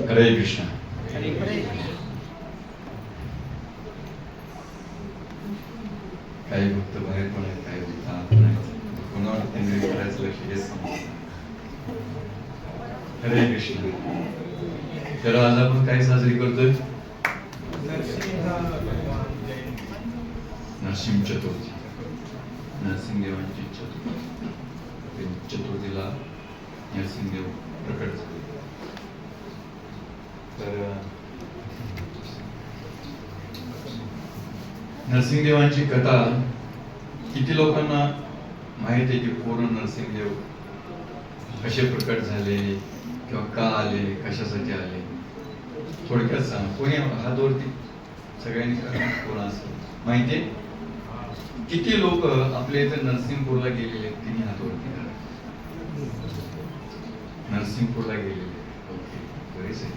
हरे कृष्ण. काही भक्त बाहेर पण आहेत, काही भक्त आत पण आहेत. कोणावर केंद्रित करायचं लक्ष हेच समजत. हरे कृष्ण. तर आज आपण काय साजरी करतोय? नरसिंह चतुर्थी. नरसिंहदेवांची चतुर्थी. चतुर्थीला नरसिंहदेव प्रकट झाले. तर नरसिंहदेवांची कथा किती लोकांना माहित आहे की पूर्ण नरसिंहदेव कसे प्रकट झाले किंवा का आले, कशासाठी आले? थोडक्यात सांग. कोणी हातवरती सगळ्यांनी कोण असं माहितीये? किती लोक आपल्या इथे नरसिंहपूरला गेलेले? तिने हातवरती करा. नरसिंहपूरला गेलेले, ओके, बरेच आहे.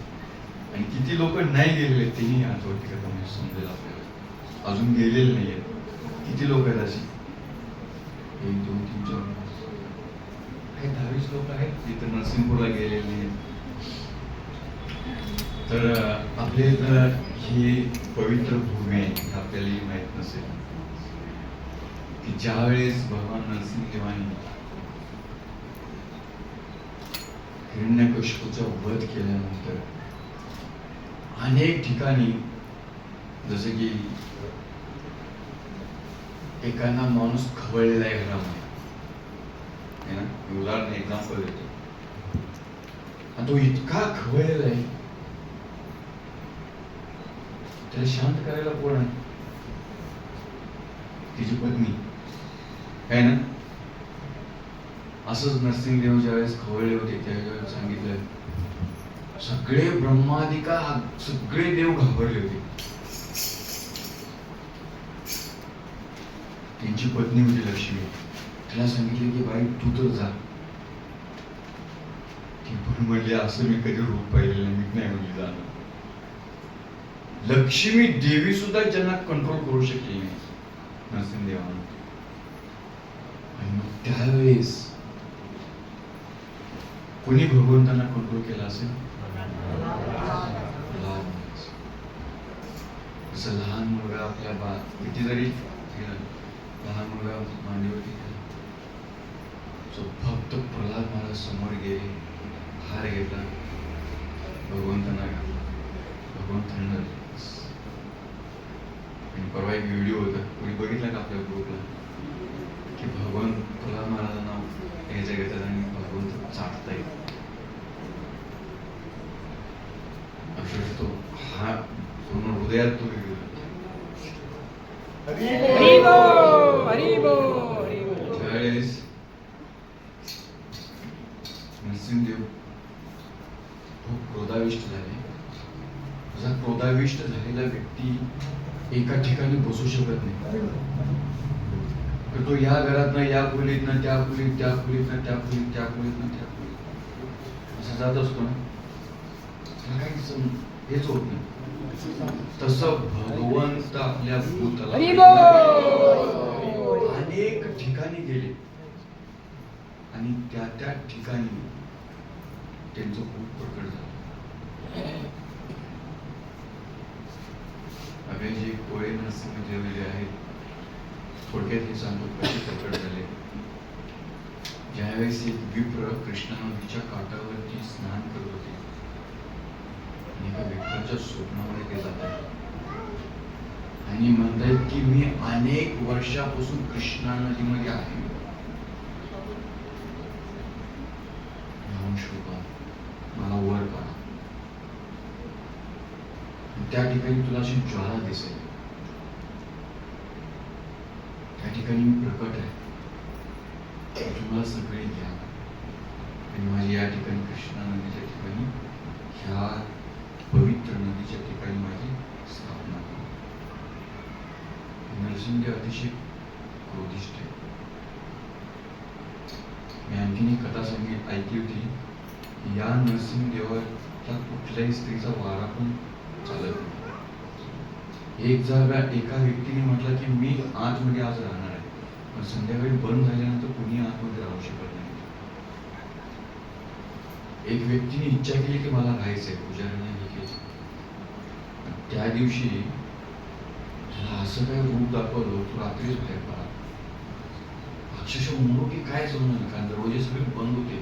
आणि किती लोक नाही गेलेले? तिने हातवरती करा. म्हणजे समजेल आपल्याला. अजून गेलेले नाहीये. किती लोक आहेत अशी? 1 2 3 4 5 10 लोक आहेत तिथे नरसिंहपूरला गेलेले नाहीये. तर आपल्या इथं ही पवित्र भूमी आहे, आपल्यालाही माहित नसेल की ज्यावेळेस भगवान नरसिंहदेवांनी हिरण्यकशिपूचा वध केल्यानंतर अनेक ठिकाणी, जसे की एखादा माणूस खवळलेला आहे घरामध्ये, उदाहरण एक्झाम्पल देतो, आणि तो इतका खवळलेला आहे, त्याला शांत करायला कोण आहे? तिची पत्नी आहे ना. असंच नरसिंहदेव ज्यावेळेस खवळले होते त्यावेळेस सांगितलं, सगळे ब्रह्मादिका सगळे देव घाबरले होते. त्यांची पत्नी होती लक्ष्मी. तिला सांगितले की बाई तू तर जा. ती पण म्हणली असं मी कधी रूप पाहिलेलं नाही, मी नाही म्हणली जाणं. लक्ष्मी देवी सुद्धा ज्यांना कंट्रोल करू शकली नाही नरसिंहदेवानं. आणि मग त्यावेळेस कोणी भगवंतांना कंट्रोल केला असेल? जसं लहान मुलगा आपल्या किती जरी लहान मुलगा मांडीवरती फक्त प्रल्हाद महाराज समोर गेले, हार घेतला, भगवंतांना भगवंतांना. आणि परवा एक व्हिडिओ होता, कोणी बघितला का आपल्या ग्रुपला, की भगवान प्रल्हाद महाराजांना ह्याच्या घेतात आणि भगवंत चाटताय. अक्षरशः तो हा पूर्ण हृदयात तो व्हिडिओ. त्यावेळेस नरसिंहदेव खूप क्रोधाविष्ट झाले. असा क्रोधाविष्ट झालेला व्यक्ती एका ठिकाणी बसू शकत नाही. तर तो या घरातनं या खोलीतनं त्या खोलीत, त्या खोलीतनं त्या खोलीत, त्या खोलीतनं त्या खोलीत असं जात असतो ना. काही हेच होत नाही. तसं भगवंत आपल्या भूतला अनेक ठिकाणी गेले आणि त्या त्या ठिकाणी त्यांचं खूप प्रकट झालं. अभय जे कोळे नरसिंहदेव जे आहेत, थोडक्यात हे सांगतो कसे प्रकट झाले. ज्यावेळेस एक विप्र कृष्णा नदीच्या काठावरती स्नान करत होते, एका व्यक्तीच्या स्वप्नामध्ये ते जात आहे आणि म्हणतात की मी अनेक वर्षापासून कृष्णा नदीमध्ये आहे, मला वर काढा. त्या ठिकाणी तुला अशी ज्वाला दिसेल, त्या ठिकाणी मी प्रकट आहे, तुम्हाला सगळे घ्या आणि माझी या ठिकाणी कृष्णा नदीच्या ठिकाणी, ह्या पवित्र नदीच्या ठिकाणी माझी स्थापना करा. नरसिंहदेव अतिशय क्रोधिष्ठ आहे. मी आणखीन एक कथा ऐकली होती, या नरसिंहदेवाच्या कुठल्याही स्त्रीचा वारा पण चालत नाही. एका व्यक्तीने म्हटलं की मी आतमध्ये आज राहणार आहे, पण संध्याकाळी बंद झाल्यानंतर कोणी आतमध्ये राहू शकत नाही. एक व्यक्तीने इच्छा केली की मला राहायचंय, पुजाऱ्याने हे केलं. त्या दिवशी त्याला असं काय रूप दाखवलं, तो रात्रीच बाहेर पडा. अक्षरशः म्हणू की काय जमलं, कारण दरवाजे सगळे बंद होते.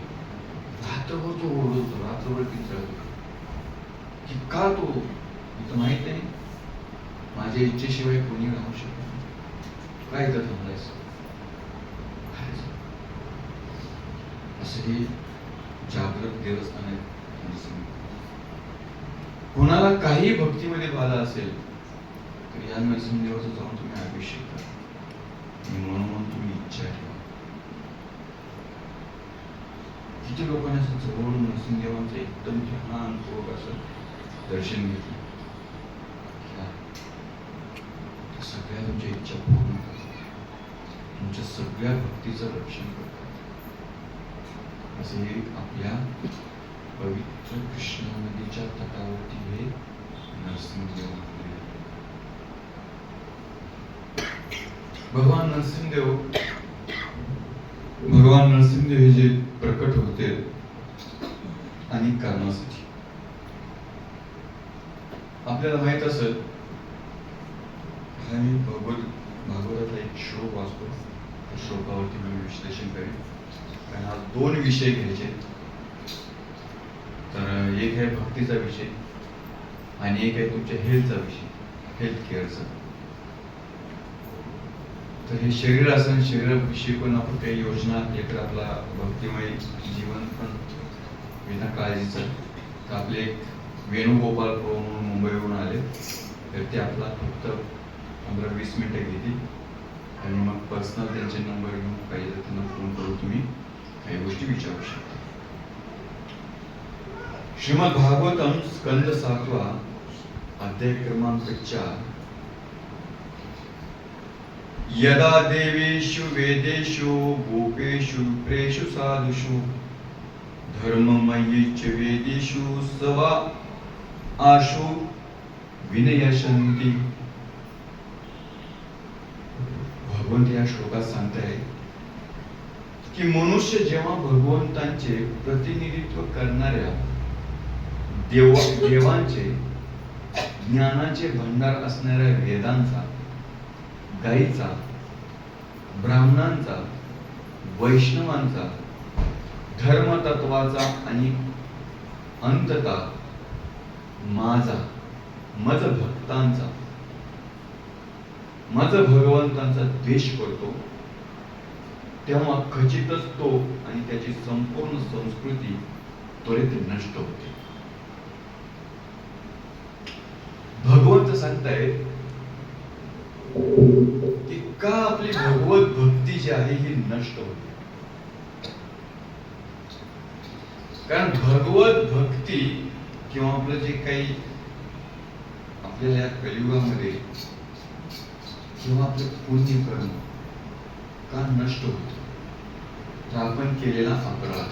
रात्रभर तो ओरडत होतो, रात्रभर किंचाळत होतो की का तो इथं माहित नाही, माझ्या इच्छेशिवाय कोणी राहू शकत नाही, काय इथं थांबलायस. असं हे जागृत देवस्थान आहे. कोणाला काही भक्तीमध्ये बाधा असेल तर या नरसिंहदेवाचं जाऊन तुम्ही अभिषेक करा, म्हणून तुम्ही इच्छा ठेवा. किती लोकांनी असं जवळून नरसिंहदेवांचं एकदम ध्यानपूर्वक असं दर्शन घेतलं, सगळ्या तुमच्या इच्छा पूर्ण करतात, तुमच्या सगळ्या भक्तीचं रक्षण करतात. असे आपल्या पवित्र कृष्णा नदीच्या तटावरती हे नरसिंहदेव मंदिर. भगवान नरसिंहदेव हे जे प्रकट होते अनेक कारणासाठी. आपल्याला माहित असेल, मी भागवतातला एक श्लोक वाचतो, त्या श्लोकावरती मी विश्लेषण करेन, कारण आज दोन विषय घ्यायचे. तर एक आहे भक्तीचा विषय आणि एक आहे तुमच्या हेल्थचा विषय, हेल्थ केअरचा. तर हे शरीराविषयी पण आपण काही योजना, एक आपला भक्तिमय जीवन पण विना काळजीचं. तर आपले एक वेणुगोपाल म्हणून मुंबईवरून आले, तर ते आपला फक्त 15-20 मिनिटं घेतील आणि मग पर्सनल त्यांचे नंबर घेऊन पाहिजे तर त्यांना फोन करून तुम्ही काही गोष्टी विचारू शकता. श्रीमद भागवतम स्कंद 7 अध्याय क्रमांक 4. यदा देवेषु वेदेषु गोपेषु प्रेषु साधुषु धर्ममयीच वेदेषु सवा आशु विनयशन्ति. भगवंत या श्लोकात सांगताय की मनुष्य जेव्हा भगवंतांचे प्रतिनिधित्व करणाऱ्या देवांचे ज्ञानाचे भंडार असणाऱ्या वेदांचा, गायीचा, ब्राह्मणांचा, वैष्णवांचा, धर्मतत्वाचा आणि अंततः मज भक्तांचा, मज भगवंतांचा द्वेष करतो, तेव्हा खचितच तो आणि त्याची संपूर्ण संस्कृती त्वरित नष्ट होते. भगवंत सांगतायत की का आपली भगवत भक्ती जी आहे ही नष्ट होते. कारण भगवत भक्ती किंवा आपलं जे काही आपल्याला या कलियुगामध्ये किंवा आपलं पुण्य कर्म का नष्ट होत, तर आपण केलेला अपराध.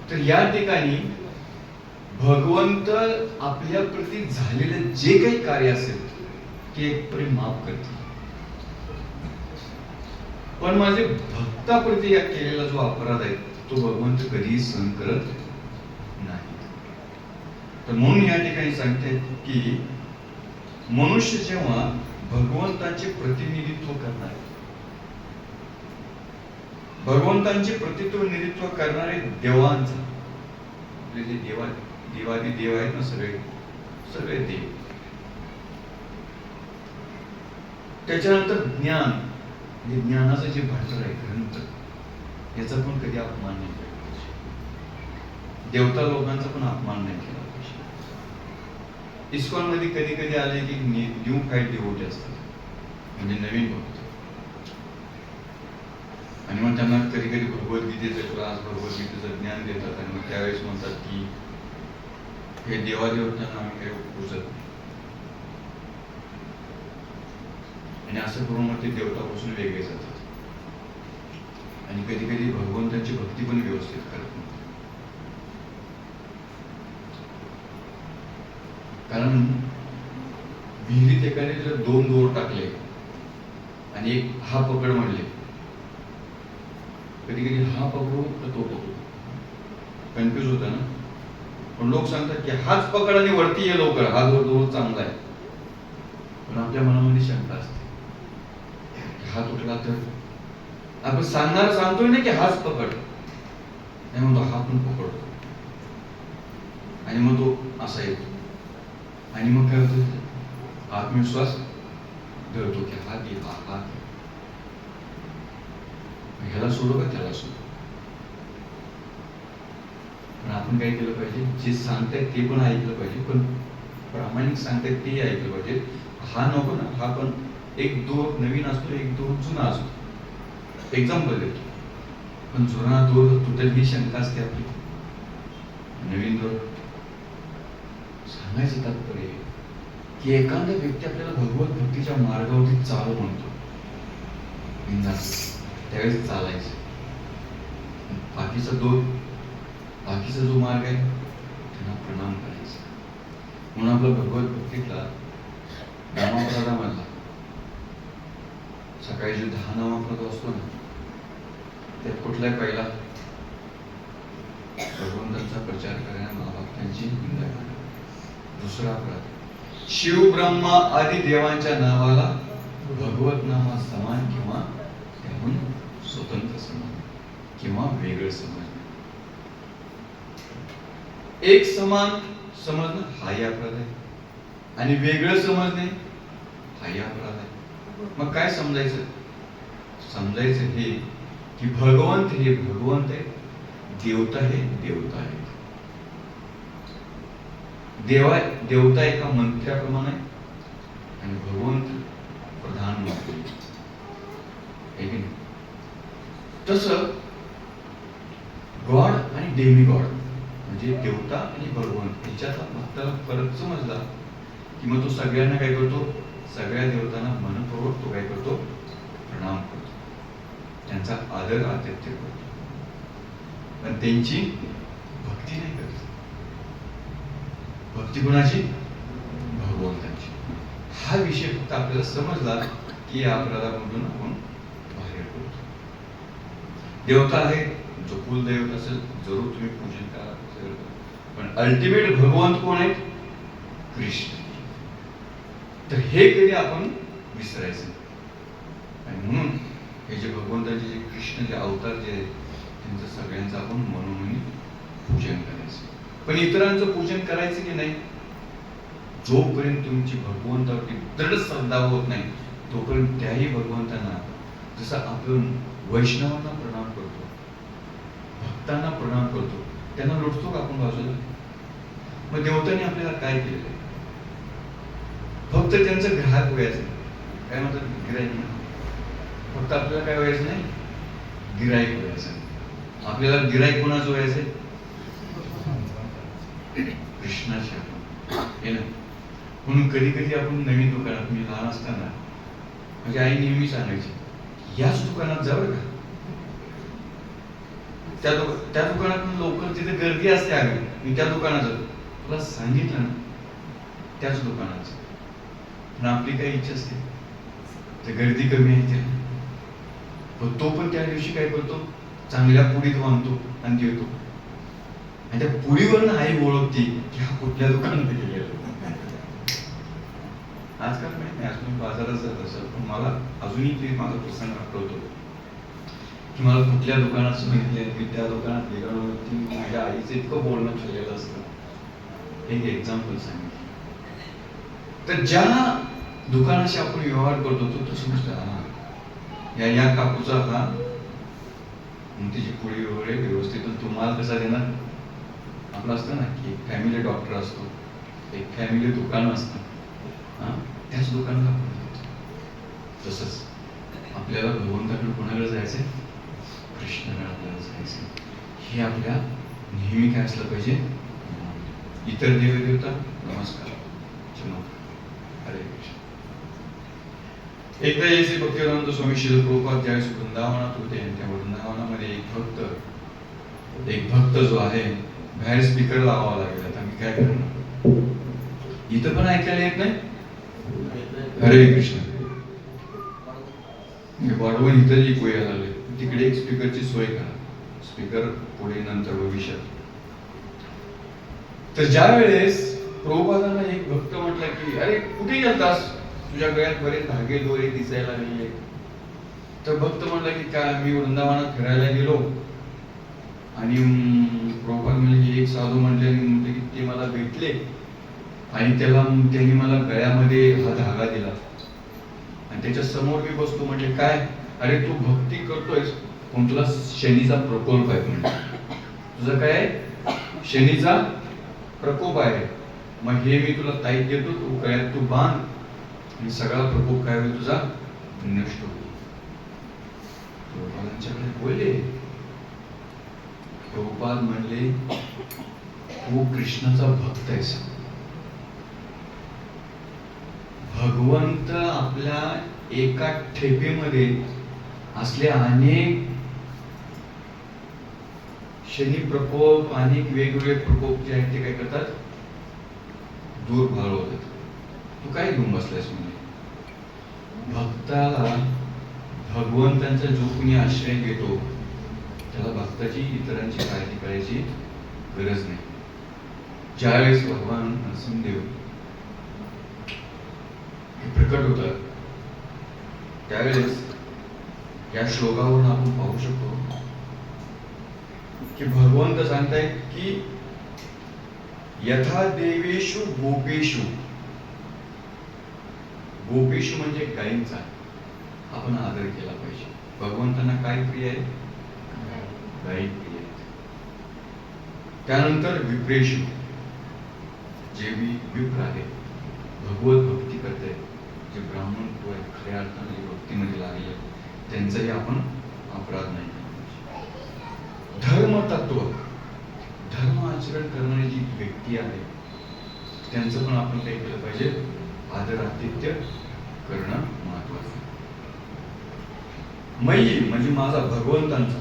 तर या ठिकाणी भगवंत आपल्या प्रती झालेलं जे काही कार्य असेल ते एक प्रेम माफ करते, पण माझे भक्ताप्रती या केलेला जो अपराध आहे तो भगवंत कधीही सहन करत नाही. तर म्हणून या ठिकाणी सांगते की मनुष्य जेव्हा भगवंतांचे प्रतिनिधित्व करणार, भगवंतांचे प्रतिनिधित्व करणारे देवांचा, आपले जे देवादी देव आहेत ना, सगळे देव, त्याच्यानंतर ज्ञान, म्हणजे ज्ञानाचं जे भांडार आहे ग्रंथ, याचा पण कधी अपमान नाही केला पाहिजे. देवता लोकांचा पण अपमान नाही केला पाहिजे. इस्कॉन मध्ये कधी कधी आले की न्यू फाईट डिवोटी असतात, म्हणजे नवीन भक्त, आणि मग त्यांना कधी कधी भगवद्गीतेचं क्लास, भगवद्गीतेचं ज्ञान देतात आणि मग त्यावेळेस म्हणतात की हे देवादेवतांना आम्ही काही पूजत नाही, आणि असं करून मग ते देवतापासून वेगळे जातात आणि कधी कधी भगवंतांची भक्ती पण व्यवस्थित करत नाही. कारण विहिरीत एकाने जर 2 दोर टाकले आणि एक हा पकड म्हणले, कधी कधी हा पकडू तर तो पकडू, कन्फ्युज होतं ना. पण लोक सांगतात की हाच पकड आणि वरती ये लवकर, हा दोर चांगला आहे. पण आपल्या मनामध्ये शंका असते, हा तुटला तर आपण सांगतोय ना की हाच पकड, नाही म्हणतो हा पण पकडतो आणि मग तो असा येतो आणि मग काय होतं, आत्मविश्वास धरतो की हा घे, हा घे, ह्याला सोडू का त्याला सोडू. पण आपण काय केलं पाहिजे, जे सांगतायत ते पण ऐकलं पाहिजे, पण प्रामाणिक सांगतायत ते ऐकलं पाहिजे. हा नको ना, हा पण एक दोर नवीन असतो, एक दोर जुना असतो. एक्झाम्पल देतो, पण जुना दोर तुटेल ही शंका असते आपली. नवीन दोर सांगायचं तात्पर्य की एखादा व्यक्ती आपल्याला भगवत भक्तीच्या मार्गावरती चालू म्हणतो, त्यावेळेस चालायचं. बाकीचा जो मार्ग आहे त्यांना प्रणाम करायचा. म्हणून आपला भगवत भक्तीतला नामाप्रदामधला सकाळी जो 10 नामाप्रद असतो ना, त्यात कुठलाही पहिला भगवंतांचा प्रचार करण्या महाभक्तांची निंदा करणे. दुसरा अपराध शिव ब्रह्मा आदी देवांच्या नावाला भगवत नामा समान किंवा त्याहून स्वतंत्र समान किंवा वेगळं समजणे. एक समान समजणं हाही अपराध आहे आणि वेगळं समजणे हाही अपराध आहे. मग काय समजायचं? समजायचं हे की भगवंत हे भगवंत आहे, देवता हे देवता आहे. देवता एका मंत्र्याप्रमाणे आणि भगवंत प्रधानमंत्री आहे की नाही. तसं गॉड आणि डेमी गॉड म्हणजे देवता आणि भगवंत याच्यातला भक्ताला फरक समजला की मग तो सगळ्यांना काय करतो, सगळ्या देवतांना मनपूर्वक तो काय करतो, प्रणाम करतो, त्यांचा आदर आतिथ्य करतो, पण त्यांची भक्ती नाही करत. भक्ती कोणाची? भगवंताची. हा विषय फक्त आपल्याला समजला की या अपराधामधून आपण बाहेर पडतो. देवता आहे, जो कुलदैवत असेल जरूर तुम्ही पूजन करा, पण अल्टिमेट भगवंत कोण आहेत? कृष्ण. तर हे कधी आपण विसरायचं. आणि म्हणून हे जे भगवंताचे जे कृष्ण जे अवतार जे आहेत त्यांचं सगळ्यांचं आपण मनोमनी पूजन करायचं. पण इतरांचं पूजन करायचं की नाही, जोपर्यंत तुमची भगवंतावरती दृढ श्रद्धा होत नाही तोपर्यंत त्याही भगवंतांना, जसं आपण वैष्णवांना प्रणाम करतो, भक्तांना प्रणाम करतो, त्यांना लुटतो का आपण बाजूला? मग देवतांनी आपल्याला काय केलेलं आहे? फक्त त्यांचं ग्राहक व्हायचं. काय म्हणतात? गिराईक. फक्त आपल्याला काय व्हायचं नाही, गिराईक व्हायचं. आपल्याला गिराईक कोणाचं व्हायचंय? कृष्णाच्या. हे ना, म्हणून कधी कधी आपण नवीन दुकानात, मी लहान असताना माझी आई नेहमी सांगायची याच दुकानात जावं का, त्या दुकानात लवकर तिथे गर्दी असते. आम्ही मी त्या दुकानात जातो, तुला सांगितलं ना त्याच दुकानात. पण आपली काही इच्छा असते तर गर्दी कमी आहे त्याला, पण तो पण त्या दिवशी काय करतो, चांगल्या पुडीत बांधतो आणि देतो. आणि त्या पुडीवरनं आई ओळखते की हा कुठल्या दुकानात गेलेला. आजकाल माहित नाही, अजून बाजारात जात असेल, पण मला अजूनही ते माझा प्रसंग आठवतो की मला कुठल्या दुकानात सांगितले, मी त्या दुकानात गेलो, माझ्या आईचं इतकं बोलणं ठरलेलं असतं. एक एक्झाम्पल सांगितलं तर ज्या दुकानाशी आपण व्यवहार करतो तो समजतो, या काकूचा हा तिची पुढे वगैरे व्यवस्थित, तुम्हाला कसा देणार. आपलं असतं ना की एक फॅमिली डॉक्टर असतो, एक फॅमिली दुकान असतं, त्याच दुकानाला आपण जातो. तसंच आपल्याला भगवंताकडे कोणाकडे जायचंय? कृष्णाकडे आपल्याला जायचंय. हे आपल्या नेहमी काय असलं पाहिजे. इतर देवदेवता नमस्कार, हरे कृष्ण. एकदा येथे भक्तिवेदांत स्वामी श्रील प्रभुपाद ज्यावेळेस वृंदावनात होते, त्या वृंदावनामध्ये एक भक्त जो आहे, बाहेर स्पीकर लावावा लागेल. आता मी काय करणार, इथं पण ऐकायला येत नाही. हरे कृष्ण. मी वाढवून इथं जी पोया लागले, तिकडे एक स्पीकरची सोय करा. स्पीकर पुढे नंतर भविष्यात तर ज्या वेळेस प्रभुपादांना एक भक्त म्हटला की अरे कुठे गेलतास, तुझ्या गळ्यात बरेच धागे दोरे दिसायला नाहीये. तर भक्त म्हटला की काय मी वृंदावनात फिरायला गेलो आणि प्रभुपाद म्हणले की एक साधू म्हटले की ते मला भेटले आणि त्यांनी मला गळ्यामध्ये हा धागा दिला आणि त्याच्या समोर मी बसतो. म्हणजे काय, अरे तू भक्ती करतोयस पण तुला शनीचा प्रकोप आहे, म्हणजे तुझं काय शनीचा प्रकोप आहे. मग हे मी तुला ताईत देतो, तू गळ्यात तू बांध आणि सगळा प्रकोप काय होईल तुझा नष्ट होईल. प्रभुपादांच्याकडे बोलले. प्रभुपाद म्हणले तू कृष्णाचा भक्त आहेस. भगवंत आपल्या एका ठेपेमध्ये असले अनेक शनी प्रकोप, अनेक वेगवेगळे प्रकोप जे आहेत ते काय करतात, दूर भाळवतात. तू काय घेऊन बसलायस म्हणजे. भक्ताला भगवंतांचा जो कोणी आश्रय घेतो त्याला भक्ताची इतरांची काळजी करायची गरज नाही. ज्यावेळेस भगवान नरसिंहदेव प्रकट होतात त्यावेळेस या श्लोकावरून आपण पाहू शकतो की भगवंत सांगतायत की यथा देवेषु गोपेषु. गोपेषु म्हणजे गायींचा आपण आदर केला पाहिजे. भगवंतांना काय प्रिय आहे, गायी प्रिय आहेत. त्यानंतर विप्रेषु, जे विप्र आहे, भगवत भक्ती करते, जे ब्राह्मण तो आहे, खऱ्या अर्थाने भक्तीमध्ये लागले, त्यांचाही आपण अपराध नाही. धर्म तत्व, धर्म आचरण करणारी जी व्यक्ती आहे त्यांचं पण आपण काय केलं पाहिजे, आदर आतिथ्य करणं महत्वाचं. मयी म्हणजे माझा, भगवंतांचा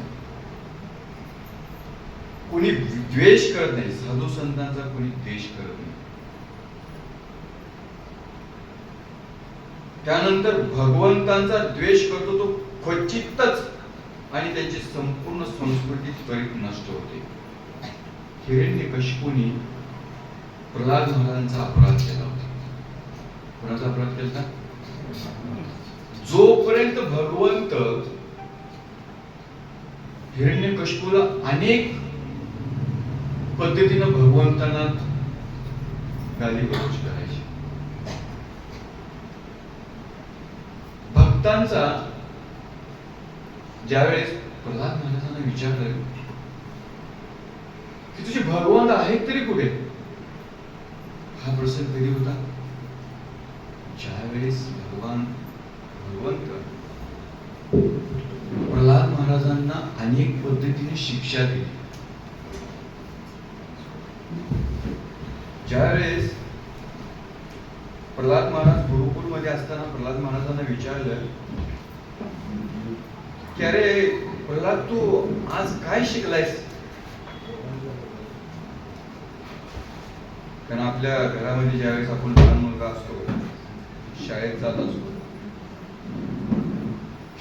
कोणी द्वेष करत नाही. साधू संतांचा कोणी द्वेष करत नाही. त्यानंतर भगवंतांचा द्वेष करतो तो क्वचितच आणि त्यांची संपूर्ण संस्कृती त्वरित नष्ट होते. हिरण्यकशिपूने प्रल्हाद महाराजांचा अपराध केला होता. कोणाचा अपराध केला? जोपर्यंत भगवंत हिरण्यकशिपूला अनेक पद्धतीनं भगवंतांना गालीगलोच करायचे. भक्तांचा ज्यावेळेस प्रल्हाद महाराजांना विचारलं की तुझे भगवंत आहेत तरी कुठे, हा प्रसंग कधी होता, ज्यावेळेस भगवंत प्रल्हाद महाराजांना अनेक पद्धतीने शिक्षा दिली. ज्यावेळेस प्रल्हाद महाराज गुरुकुल मध्ये असताना प्रल्हाद महाराजांना विचारलं की अरे प्रल्हाद तू आज काय शिकलायस. कारण आपल्या घरामध्ये ज्यावेळेस आपण लहान मुलगा असतो, शाळेत जात असतो,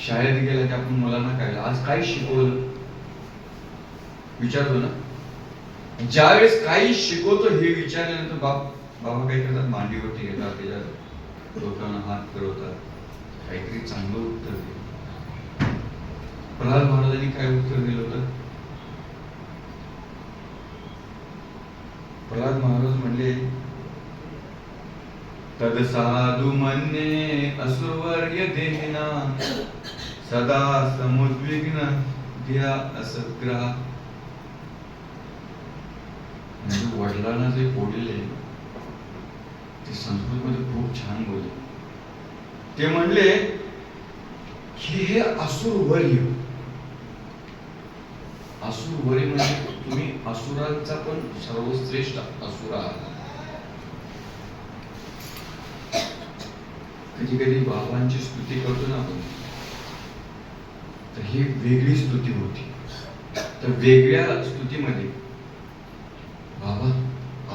शाळेत गेला की आपण मुलांना काय आज काय शिकवलं विचारतो ना. ज्यावेळेस काही शिकवतो हे विचारल्यानंतर बाबा काय करतात, मांडीवरती घेतात, त्याच्या डोक्यानं हात फिरवतात, काहीतरी चांगलं उत्तर देतात. प्रल्हाद महाराजांनी काय उत्तर दिलं होतं. प्रल्हाद महाराज म्हणले तद साधू मन्ये असुरवर्य देहिना सदा समुद्विग्न ध्या असग्रह. म्हणजे वडिलांना जे बोलले ते संस्कृतमध्ये खूप छान बोलले. ते म्हणले की हे असुरवर्य, असुरवर्य म्हणजे तुम्ही असुरांचा पण सर्वश्रेष्ठ असुर आहात. कधी कधी बाबांची स्तुती करतो ना आपण, तर ही वेगळी स्तुती होती. तर वेगळ्या स्तुतीमध्ये बाबा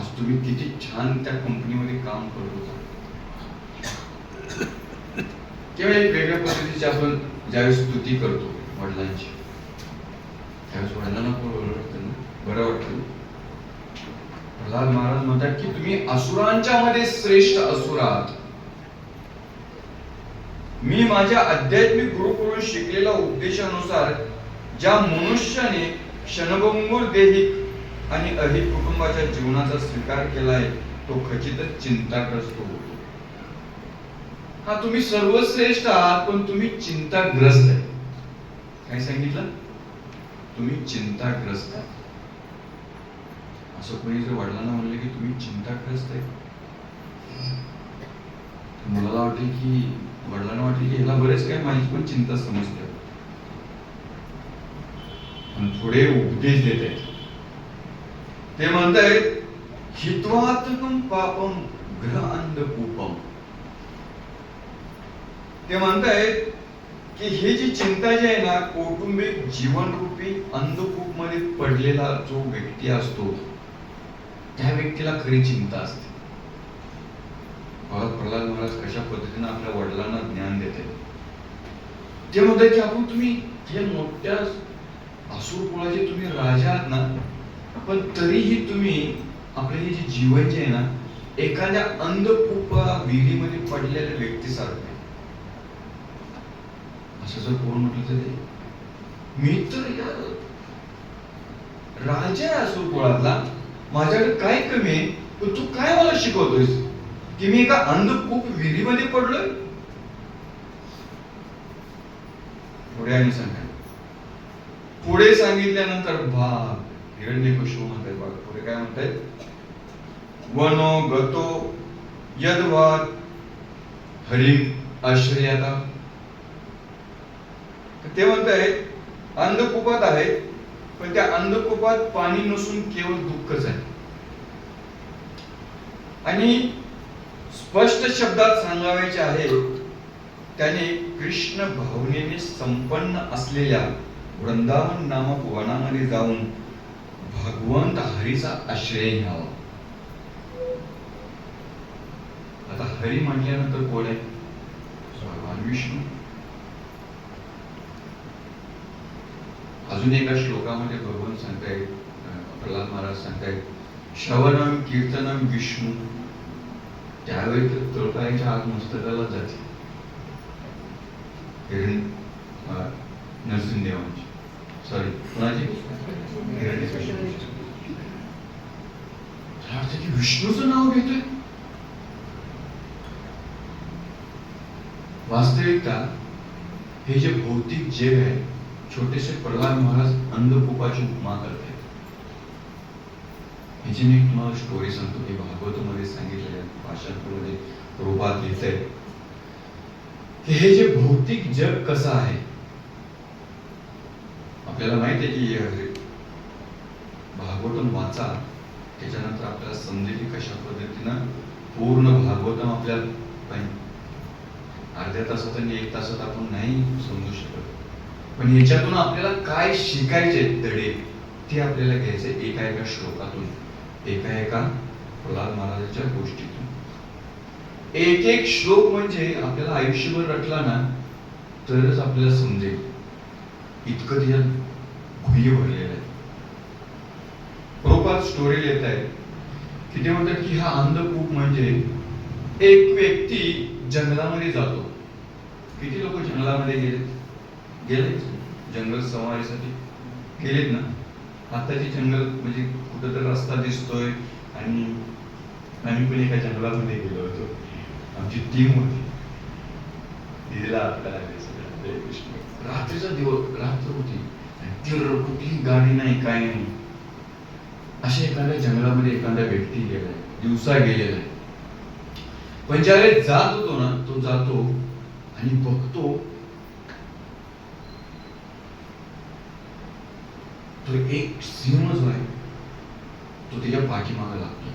आज तुम्ही किती छान त्या कंपनीमध्ये काम करत होता, किंवा एक वेगळ्या पद्धतीची आपण ज्यावेळेस स्तुती करतो वडिलांची, त्यावेळेस वडिलांना बरं वाटतं. प्रल्हाद महाराज म्हणतात की तुम्ही असुरांच्या मध्ये श्रेष्ठ असुर आहात. मी माझ्या आध्यात्मिक गुरुकडून शिकलेल्या उपदेशानुसार ज्या मनुष्याने क्षणभंगुर देहिक आणि अहिक कुटुंबाच्या जीवनाचा स्वीकार केलाय तो खचितच चिंताग्रस्त होतो. हा, तुम्ही सर्वश्रेष्ठ आहात पण तुम्ही चिंताग्रस्त आहे. काय सांगितलं? तुम्ही चिंताग्रस्त आहे. असं कोणी जर वडिलांना म्हणलं की तुम्ही चिंताग्रस्त आहे, मुलाला वाटेल की वडिलांना वाटेल की ह्याला बरेच काय माझी पण चिंता समजते. पण थोडे उपदेश देत आहेत. ते म्हणतायत हित्वात्मकं पापम ग्रह अंधकूपम. ते म्हणतायत की हे जी चिंता जी आहे ना, कौटुंबिक जीवनरूपी अंधकूप मध्ये पडलेला जो व्यक्ती असतो त्या व्यक्तीला खरी चिंता असते. प्रल्हाद महाराज कशा पद्धतीने आपल्या वडिलांना ज्ञान देते. ते म्हणतात की आपण तुम्ही हे मोठ्या असुर कुळाचे तुम्ही राजा आहात ना, पण तरीही तुम्ही आपले हे जे जीवन जे आहे ना एखाद्या अंधकूप विहिरीमध्ये पडलेल्या व्यक्तीसारखे. असं जर कोण म्हटलं तर मी तर या राजा असुर कुळातला, माझ्याकडे काय कमी आहे, पण तू काय मला शिकवतोयस की मी एका अंधकूप विहिरीमध्ये पडलोय. पुढे आणि सांगा. पुढे सांगितल्यानंतर हिरण्यकशिपू म्हणतात बघा पुढे काय म्हणतात, वनो गतो यद्वाद हरिम आश्रयाता. ते म्हणतायत अंधकूपात आहेत पण त्या अंधकूपात पाणी नसून केवळ दुःखच आहे. आणि स्पष्ट शब्दात सांगायचे आहे त्याने कृष्ण भावनेने संपन्न असलेल्या वृंदावन नामक वनामध्ये जाऊन भगवंत हरीचा आश्रय घ्यावा. आता हरी म्हटल्यानंतर कोण आहे? भगवान विष्णू. अजून एका श्लोकामध्ये भगवान सांगतायत, प्रल्हाद महाराज सांगतायत श्रवणम कीर्तनम विष्णू. त्यावेळी तर तळपायाच्या आत मस्तकाला जाते नरसिंहदेवांची, सॉरी कोणाची, विष्णूचं नाव घेतोय. वास्तविकता हे जे भौतिक जग आहे, छोटेसे प्रल्हाद महाराज अंधकूपाची उपमा करतात. ह्याची मी तुम्हाला स्टोरी सांगतो की भागवतामध्ये सांगितलेल्या भाषांमध्ये रूपात लिहित आहे की हे जे भौतिक जग कसं आहे. आपल्याला माहित आहे की भागवतम वाचा, त्याच्यानंतर आपल्याला समजेल की कशा पद्धतीनं पूर्ण भागवतम आपल्याला अर्ध्या तासात आणि 1 तासात आपण नाही समजू शकत. पण याच्यातून आपल्याला काय शिकायचे धडे ते आपल्याला घ्यायचे एका एका श्लोकातून, एका एका प्रल्हाद महाराजांच्या गोष्टीतून. एक एक श्लोक म्हणजे आपल्याला आयुष्यभर रटला ना तरच आपल्याला समजेल इतकं त्याच्यात गुह्य भरलेलं आहे. प्रभुपाद स्टोरी लिहित आहेत की ते म्हणतात की हा अंधकूप म्हणजे एक व्यक्ती जंगलामध्ये जातो. किती लोक जंगलामध्ये गेले जंगल सवारीसाठी गेलेत ना. आताची जंगल म्हणजे कुठेतरी रस्ता दिसतोय आणि आम्ही पण एका जंगलामध्ये गेलो होतो. आमची टीम होती. रात्रीचा दिवस, रात्र होती, कुठली गाडी नाही काय नाही. अशा एखाद्या जंगलामध्ये एखादा व्यक्ती गेलाय, दिवसा गेलेला आहे. पण ज्यावेळेस जात होतो ना, तो जातो आणि बघतो तो एक सिंह जो आहे तो त्याच्या पाठीमागे लागतो.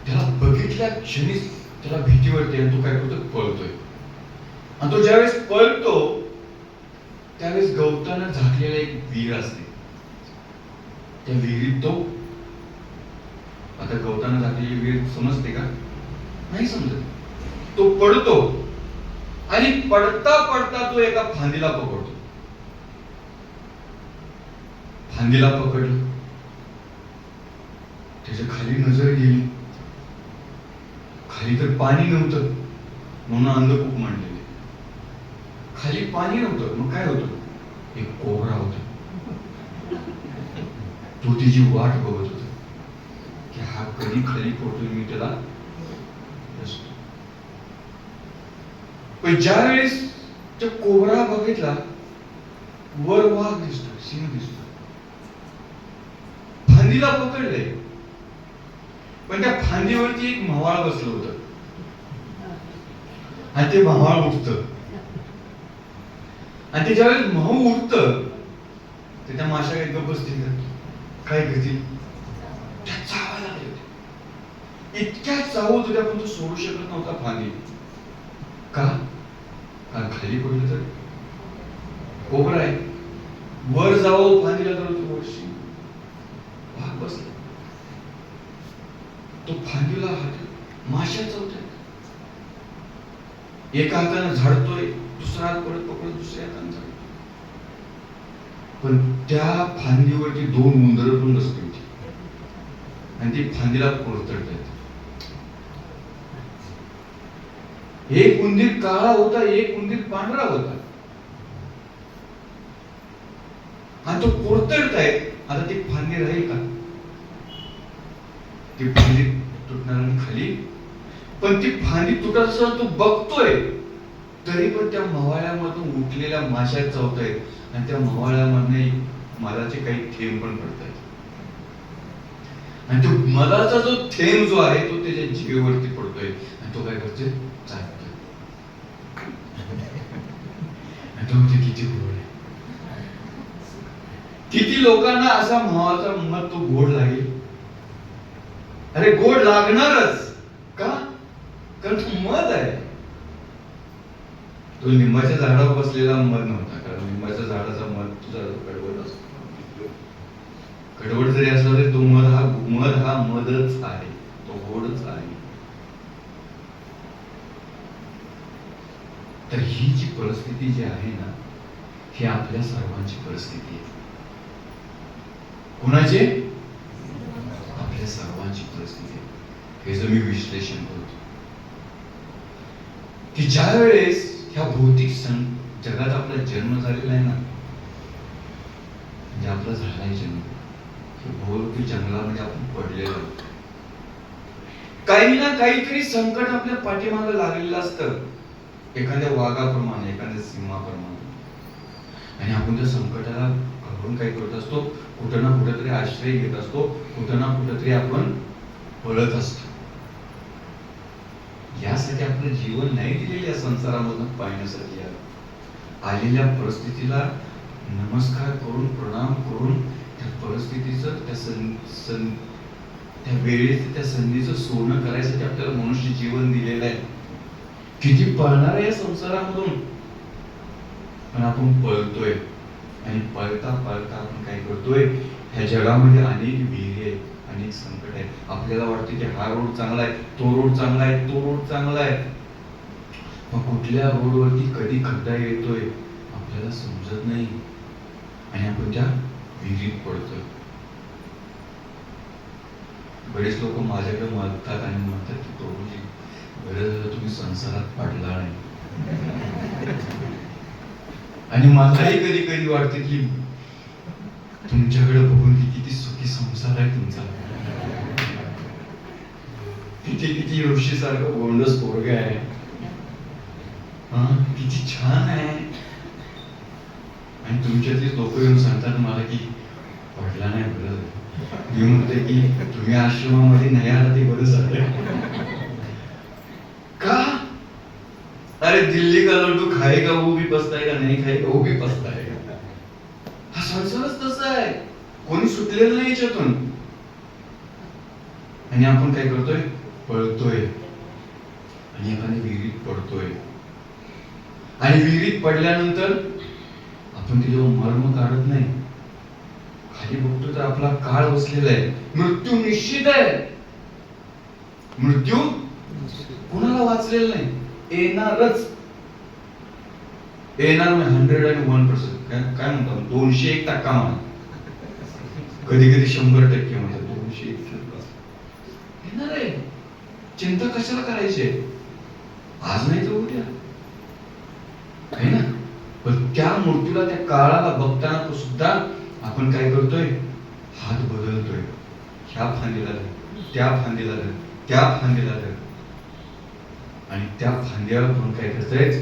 त्याला बघितल्या क्षणीच त्याला भीती वाटते आणि तो काय करतो, पळतोय. आणि तो ज्यावेळेस पळतो त्यावेळेस गवतानं झाकलेला एक विहीर असते. त्या विहिरीत तो, आता गवतानं झाकलेली विहीर समजते का? नाही समजत. तो पडतो आणि पडता पडता तो एका फांदीला पकडतो. फांदीला पकडलं खाली नजर गेली, खाली तर पाणी नव्हतं म्हणून अंधकूप मांडलेले. खाली पाणी नव्हतं, मग काय होतं? एक कोबरा होता. तो तिची वाट बघत होता की हा कधी खाली पडतोय, मी त्याला नसतो. पण ज्या वेळेस तो कोबरा बघितला, वर वाघ दिसतो, सिंह दिसतो, फांदीला पकडले, पण त्या फांदीवरती एक म्हावाळ बसलं होतं आणि ते म्हावाळ उठतं. आणि ते ज्यावेळेस म्हाऊ उठतं, तर त्या माशा काही गप्प बसतील, काय करतील? त्या चावायला लागले होते. इतक्या चावत होत्या, पण तो सोडू शकत नव्हता फांदी. का? कारण खाली पडलं तर कोबरा आहे, वर जावं फांदीला तर वर्षी भाग बसला. तो फांदीला हात माशा चावतोय, एका हाताने झाडतोय, दुसरा हात परत पकडून दुसऱ्या हाताने झाडतोय. पण त्या फांदीवरती 2 उंदरं पण बसली होती आणि ती फांदीला कोरतडतात. एक उंदीर काळा होता, एक उंदीर पांढरा होता आणि तो कोरतडतायत. आता ती फांदी राहील का? ती फांदी तुटणार खाली. पण ती फांदी तुटत असताना तो बघतोय, तरी पण त्या मवाळ्यामधून उठलेल्या माशा चावतायत आणि त्या मवाळ्यामध्ये मधाचे काही थेंब पण पडतायत. आणि तो मधाचा जो थेंब जो आहे तो त्याच्या जिभेवरती पडतोय आणि तो काय करतोय? चालतोय. आणि तो म्हणजे किती गोड आहे. किती लोकांना असा मधाचा मध तो गोड लागेल? अरे गोड लागणारच का? कारण तो मध आहे. तो लिंबाच्या झाडावर बसलेला मध नव्हता, कारण लिंबाच्या झाडाचा मध तुझा कडवट असतो. कडवट जरी असला तरी तो मध हा मधच आहे, तो गोडच आहे. तर ही जी परिस्थिती जी आहे ना, ही आपल्या सर्वांची परिस्थिती आहे. कुणाची? आपल्या सर्वांची परिस्थिती आहे. हे जर मी विश्लेषण करतो की ज्या वेळेस ह्या भौतिक जगात आपला जन्म झालेला आहे ना, म्हणजे आपला झालाय जन्म, भौतिक जंगलामध्ये आपण पडलेलो आहोत. काही ना काहीतरी संकट आपल्या पाठीमागे लागलेलं असतं, एखाद्या वाघाप्रमाणे, एखाद्या सिंहाप्रमाणे. आणि आपण त्या संकटाला घाबरून काय करत असतो? कुठं ना कुठेतरी आश्रय घेत असतो, कुठं ना कुठेतरी आपण पळत असतो. यासाठी आपलं जीवन नाही दिलेल्या संसारामधून पाहण्यासाठी आलेल्या परिस्थितीला नमस्कार करून, प्रणाम करून, त्या परिस्थितीचं, त्या वेळेचं, त्या संधीचं सोनं करायसाठी आपल्याला मनुष्य जीवन दिलेलं आहे. किती पळणार आहे या संसारामधून, पण आपण पळतोय. आणि पळता पळता आपण काय करतोय? ह्या जगामध्ये अनेक विहिरी आहेत, अनेक संकट आहेत. आपल्याला वाटतं की हा रोड चांगला आहे, तो रोड चांगला आहे, तो रोड चांगला आहे. मग कुठल्या रोडवरती कधी खड्डा येतोय आपल्याला समजत नाही आणि आपण त्या विहिरीत पडतोय. बरेच लोक माझ्याकडे मागतात आणि म्हणतात की प्रभूजी, बरं झालं तुम्ही संसारात पडला नाही. आणि मलाही कधी कधी वाटते की तुमच्याकडे बघून की किती सुखी संसार आहे तुमचा, किती ऋषी सारखं गोंडस पोरग आहे, किती छान आहे. आणि तुमच्यातलीच लोक येऊन सांगतात मला की पडला नाही, बरं. मी म्हणते की तुम्ही आश्रमामध्ये नाही आला ते बरं झालं. का? अरे दिल्ली का लड्डू खाएगा वो भी पछताएगा, नहीं खाएगा वो भी पछताएगा. हा संसारच तसा आहे, कोणी सुटलेलं नाही याच्यातून. आणि आपण काय करतोय? पळतोय आणि एखाद्या विहिरीत पडतोय. आणि विहिरीत पडल्यानंतर आपण तिच्यावर मर्म काढत नाही, खाली बघतो तर आपला काळ बसलेला आहे. मृत्यू निश्चित आहे. मृत्यू कुणाला वाचलेला नाही, येणारच. येणार म्हणजे 101%. काय म्हणतो? 201% म्हणा, कधी कधी 100% म्हणतात. 201%. येणार आहे. चिंता कशाला करायची आहे? आज नाही तर उद्या आहे ना. पण त्या मूर्तीला, त्या काळाला बघताना तो सुद्धा आपण काय करतोय? हात बदलतोय. ह्या फांदीला धर, त्या फांदीला धर, त्या फांदीला धर. आणि त्या फांद्यावर आपण काय करतायत?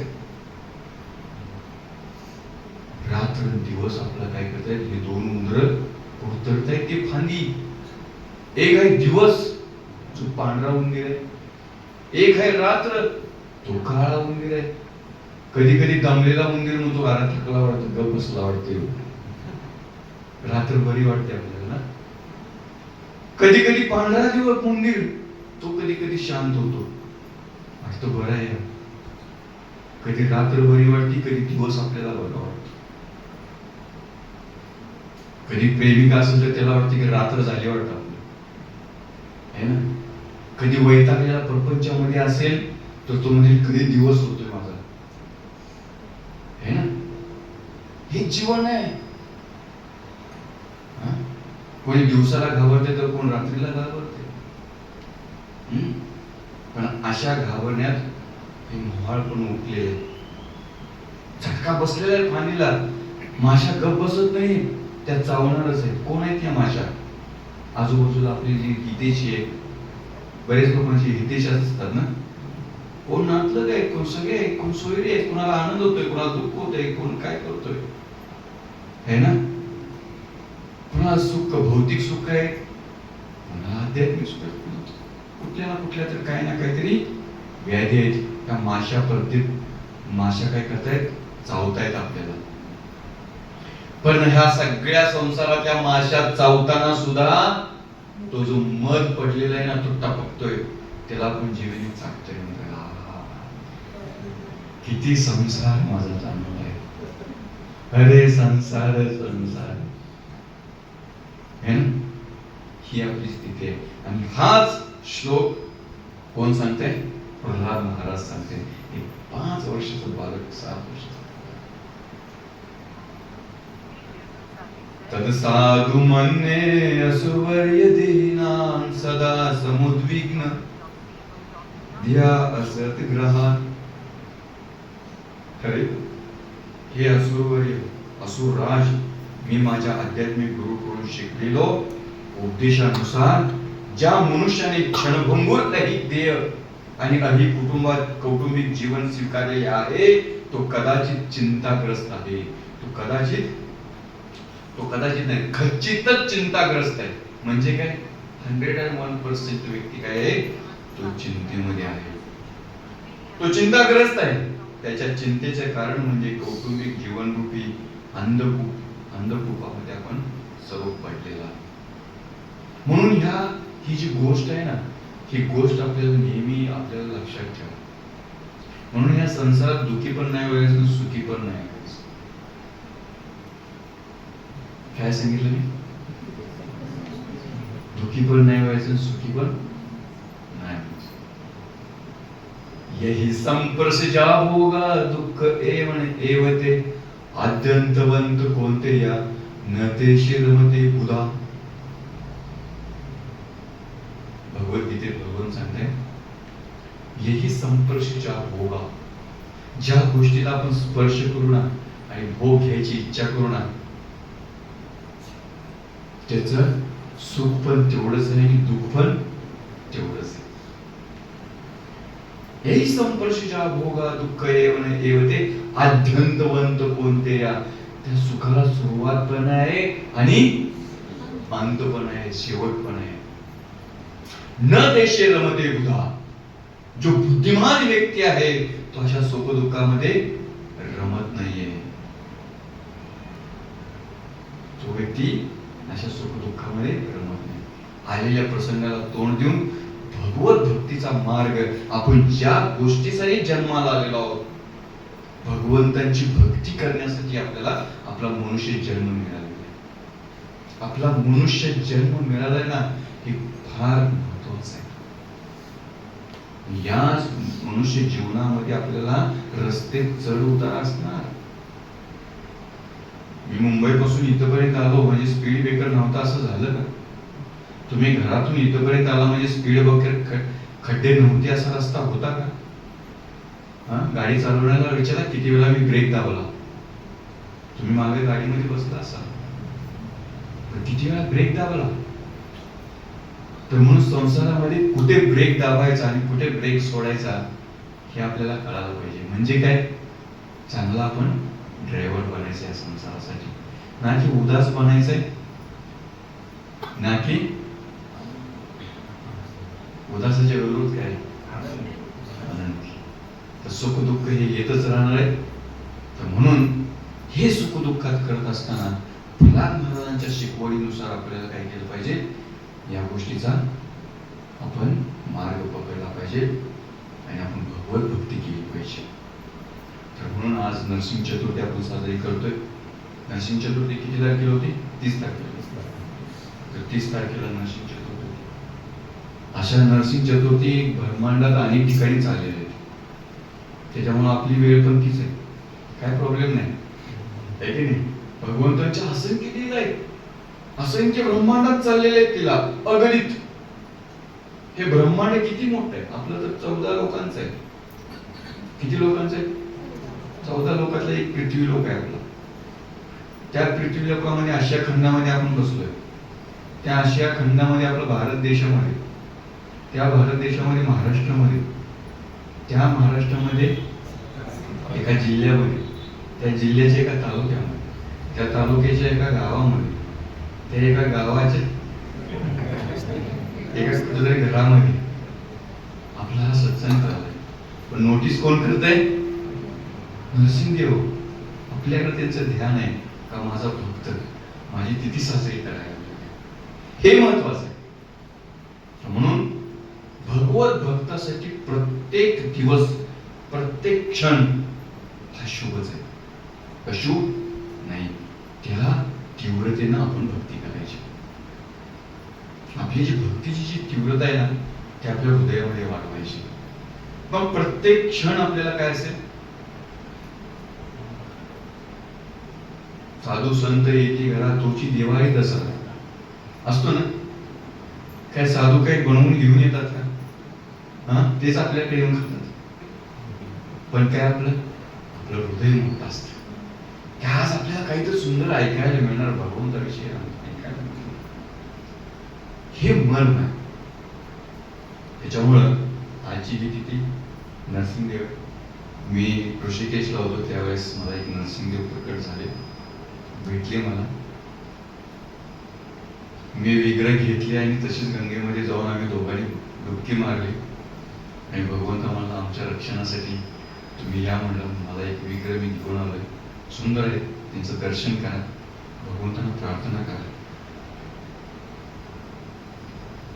रात्र दिवस आपला काय करतायत? हे दोन उंदर उतरतायत ती फांदी. एक आहे दिवस, जो पांढरा उंदीर आहे. एक आहे रात्र, तो काळा उंदीर आहे. कधी कधी दमलेला उंदीर म्हणतो, अरे थकला वाटतं, गप बसला वाटते. रात्र बरी वाटते आपल्याला ना. कधी कधी पांढरा दिवस उंदीर, तो कधी कधी शांत होतो, वाटतं बरं आहे. कधी रात्र बरी वाटते, कधी दिवस आपल्याला बरं वाटतो. कधी प्रेमिका असेल तर त्याला वाटते की रात्र झाली वाटतं आपलं, है ना. कधी वैतागलेला प्रपंचामध्ये असेल तर तो म्हणजे कधी दिवस होतोय माझा, है ना. हे जीवन आहे. कोणी दिवसाला घाबरते तर कोण रात्रीला घाबरते. पण अशा घाबरण्यात हे मोहाळ पण उठलेले, झटका बसलेला आहे फांदीला. माशा गप बसत नाही, त्या चावणारच आहे. कोण आहेत त्या माशा? आजूबाजूला आपली जी हितेशी आहे, बरेच लोकांची हितेशी असतात ना. कोण नातलग आहे, कोण सगळे आहे, कोण सोयरे आहे, कोणाला आनंद होतोय, कोणाला दुःख होतोय, कोण काय करतोय, है ना. कोणाला सुख, भौतिक सुख आहे, कोणाला आध्यात्मिक सुख आहे. कुठल्या ना कुठल्या तर काही ना काहीतरी व्याधी आहेत. त्या माशा प्रत्येक माशा काय करतायत? चावतायत आपल्याला. पण ह्या सगळ्या संसाराच्या माशा चावताना सुद्धा तो जो मध पडलेला आहे ना, तो टपकतोय, त्याला पण जीवनी चाकतोय. किती संसार माझा चांगला आहे, अरे संसार संसार, ही आपली स्थिती आहे. आणि हाच श्लोक कोण सांगते? प्रल्हाद महाराज सांगते. एक 5 वर्षाचं बालक, 7 वर्षाचं. तद साधु मन्ये असुवर्य दीनां सदा समुद्विग्न धिया असत ग्रहान. खरे हे असुरवर्य, असुरराज, मी माझ्या आध्यात्मिक गुरुकडून शिकलेलो उपदेशानुसार ज्या मनुष्याने क्षणभंगुर ऐहिक देह आणि ऐहिक कौटुंबिक जीवन स्वीकारले आहे, तो कदाचित चिंताग्रस्त आहे. तो कदाचित नाही, खचितच चिंताग्रस्त आहे. म्हणजे काय? 101% व्यक्ती काय आहे? तो चिंतेमध्ये आहे, तो चिंताग्रस्त आहे. त्याच्या चिंतेचे कारण म्हणजे कौटुंबिक जीवनरूपी अंधकूपामध्ये आपण सर्व पडलेला. म्हणून ही जी गोष्ट आहे ना, ही गोष्ट आपल्याला नेहमी आपल्याला लक्षात ठेवा. म्हणून या संसारात दुखी पण नाही व्हायचं, सुखी पण नाही व्हायचं. काय सांगितलं मी? दुखी पण नाही व्हायचं, सुखी पण नाही व्हायचं. यही संप्रशजा भोगा दुःख एवते आद्यंतवंत कोणते या न ते शिरमते बुधा. भगवद्गीतेत भगवान सांगताय, यही संप्रशजा भोगा, ज्या गोष्टीला आपण स्पर्श करू ना आणि भोग घ्यायची इच्छा करू ना, त्याचं सुख पण तेवढंच आहे आणि दुःख पण तेवढंच आहे. यही संपर्शजा भोगा दुःख एवते आद्यंतवंत कोणते या. त्या सुखाला सुरुवात पण आहे आणि अंत पण आहे, शेवट पण आहे. न देशे रमते बुधा, जो बुद्धिमान व्यक्ती आहे तो अशा सुख दुःखामध्ये रमत नाहीये. तो व्यक्ती अशा सुख दुःखामध्ये रमत नाही. आलेल्या प्रसंगाला तोंड देऊन भगवत भक्तीचा मार्ग, आपण ज्या गोष्टीसाठी जन्माला आलेलो आहोत, भगवंतांची भक्ती करण्यासाठी आपल्याला आपला मनुष्य जन्म मिळालेला आहे. आपला मनुष्य जन्म मिळालाय ना, हे फार महत्वाचं आहे. या मनुष्य जीवनामध्ये आपल्याला रस्ते चढ उतार असणार. मी मुंबई पासून इथपर्यंत आलो म्हणजे स्पीड ब्रेकर नव्हता असं झालं का? तुम्ही घरातून इथपर्यंत आला म्हणजे स्पीड ब्रेकर खड्डे नव्हते असा रस्ता होता का? गाडी चालवण्याला विचारा किती वेळा मी ब्रेक दाबला. तुम्ही मागे गाडीमध्ये बसला असाल, पण किती वेळा ब्रेक दाबला? तर म्हणून संसारामध्ये कुठे ब्रेक दाबायचा आणि कुठे ब्रेक सोडायचा हे आपल्याला कळायला पाहिजे. म्हणजे काय, चांगला आपण ड्रायव्हर बनायचं या संसारासाठी, ना की उदास बनायचंय, ना की उदासाच्या विरोध काय आनंदी. तर सुख दुःख हे येतच राहणार आहे. तर म्हणून हे सुख दुःखात करत असताना प्रल्हाद महाराजांच्या शिकवणीनुसार आपल्याला काय केलं पाहिजे, या गोष्टीचा आपण मार्ग पकडला पाहिजे आणि आपण भगवत भक्ती केली पाहिजे. तर म्हणून आज नरसिंह चतुर्थी आपण साजरी करतोय. नरसिंह चतुर्थी किती तारखेला होती? 30 तारखेला. तर 30 तारखेला नरसिंह चतुर्थी होती. अशा नरसिंह चतुर्थी ब्रह्मांडात अनेक ठिकाणी चाललेले आहेत. त्याच्यामुळे आपली वेळ पण तीच आहे, काय प्रॉब्लेम नाही, आहे की नाही? भगवंतांच्या असंख्य लीला आहेत, असंख्य ब्रह्मांडात चाललेले आहेत तिला अगणित. हे ब्रह्मांड किती मोठं आहे. आपलं तर 14 लोकांचं आहे. किती लोकांचं आहे? 14 लोकातला एक पृथ्वी लोक आहे आपला. त्या पृथ्वी लोकांमध्ये आशिया खंडामध्ये आपण बसलोय. त्या आशिया खंडामध्ये आपला भारत देशामध्ये, त्या भारत देशामध्ये महाराष्ट्रामध्ये, त्या महाराष्ट्रामध्ये एका जिल्ह्यामध्ये, त्या जिल्ह्याच्या एका तालुक्यामध्ये, त्या तालुक्याच्या एका गावामध्ये, त्या एका गावाच्या एका कुठेतरी घरामध्ये आपला हा सत्संग चाललाय. पण नोटीस कोण करतंय? नरसिंहदेव. आपल्याकडे त्यांचं ध्यान आहे का माझा भक्त माझी तिथी साजरी करायला, हे महत्वाचं आहे. म्हणून भगवत भक्तासाठी प्रत्येक दिवस, प्रत्येक क्षण हा शुभच आहे. अशुभ नाही. त्या तीव्रतेनं आपण भक्ती करायची. आपली जी भक्तीची जी तीव्रता आहे ना, ती आपल्या हृदयामध्ये वाढवायची. मग प्रत्येक क्षण आपल्याला काय असेल, साधू संत येते घरा तोची दिवाळी दसरा असतो ना. काय साधू काही बनवून घेऊन येतात का? तेच आपल्याकडे येऊन खातात. पण काय आपलं हृदय मोठं असतं की आज आपल्याला काहीतरी सुंदर ऐकायला मिळणार, भगवंताविषयी ऐकायला मिळणार, हे मन आहे. त्याच्यामुळं आजची जी तिथी नरसिंहदेव, मी ऋषिकेशला होतो त्यावेळेस मला एक नरसिंहदेव प्रकट झाले, भेटले मला. मी विग्रह घेतले आणि तशीच गंगेमध्ये जाऊन आम्ही दोघांनी डुबकी मारली आणि भगवंता मला आमच्या रक्षणासाठी तुम्ही या म्हणलं. मला एक विग्रह मी घेऊन आलोय, सुंदर आहे, त्यांचं दर्शन करा, भगवंतांना प्रार्थना करा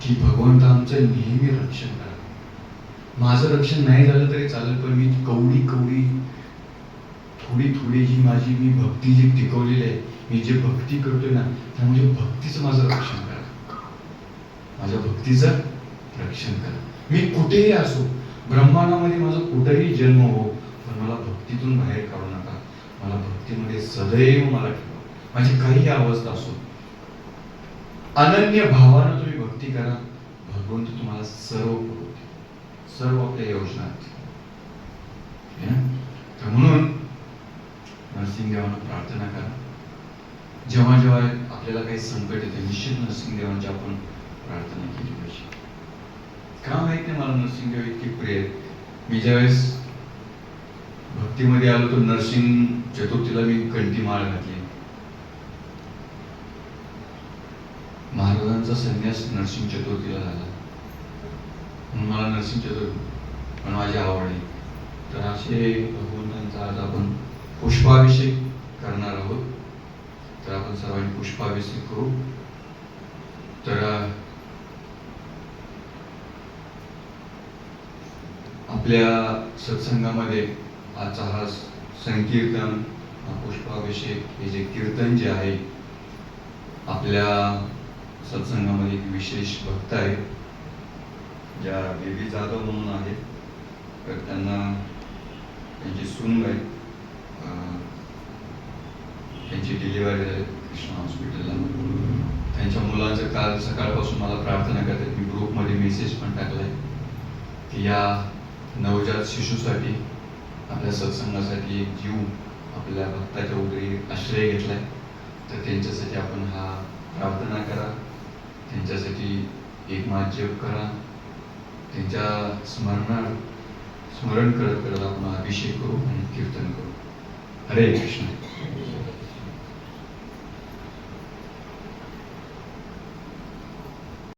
की भगवंता आमचं नेहमी रक्षण करा. माझं रक्षण नाही झालं तरी चालेल, पण मी कवडी कवडी थोडी थोडी जी माझी मी भक्ती जी टिकवलेली आहे, मी जे भक्ती करतोय ना, त्यामुळे भक्तीचं माझं रक्षण करा, माझ्या भक्तीचं रक्षण करा. मी कुठेही असो, ब्रह्मांडामध्ये माझा कुठेही जन्म हो, पण मला भक्तीतून बाहेर काढू नका. मला भक्तीमध्ये सदैव मला ठेवा, माझी काही अवस्था असो. अनन्य भावानं तुम्ही भक्ती करा, भगवंत तुम्हाला सर्व पुरवते, सर्व आपल्या योजना. तर म्हणून नरसिंहदेवांना प्रार्थना करा. जेव्हा जेव्हा आपल्याला काही संकट येते, निश्चित नरसिंहदेवांची आपण प्रार्थना केली पाहिजे. का माहित नाही, मला नरसिंहदेव इतके प्रिय आहेत. मी ज्यावेळेस भक्तीमध्ये आलो तर नरसिंह चतुर्थीला मी कंठी माळ घातली. महाराजांचा संन्यास नरसिंह चतुर्थीला झाला, म्हणून मला नरसिंह चतुर्थी पण माझी आवड आहे. तर असे भगवंतांचा आज आपण पुष्पाभिषेक करणार आहोत. तर आपण सर्वांनी पुष्पाभिषेक करू. तर आपल्या सत्संगामध्ये आजचा हा संकीर्तन, पुष्पाभिषेक, हे जे कीर्तन जे आहे, आपल्या सत्संगामध्ये एक विशेष भक्त आहे, ज्या बेबी जाधव म्हणून आहेत. तर त्यांना त्यांची सून आहे, त्यांची डिलिव्हरी झाली कृष्णा हॉस्पिटलला. त्यांच्या मुलांचं काल सकाळपासून मला प्रार्थना करतात. मी ग्रुपमध्ये मेसेज पण टाकलाय की या नवजात शिशूसाठी आपल्या सत्संगासाठी एक जीव आपल्या भक्ताच्या उदरी आश्रय घेतलाय. तर त्यांच्यासाठी आपण हा प्रार्थना करा, त्यांच्यासाठी एक जप करा, त्यांच्या स्मरण करत करत आपण अभिषेक करू आणि कीर्तन करू. हरे कृष्ण.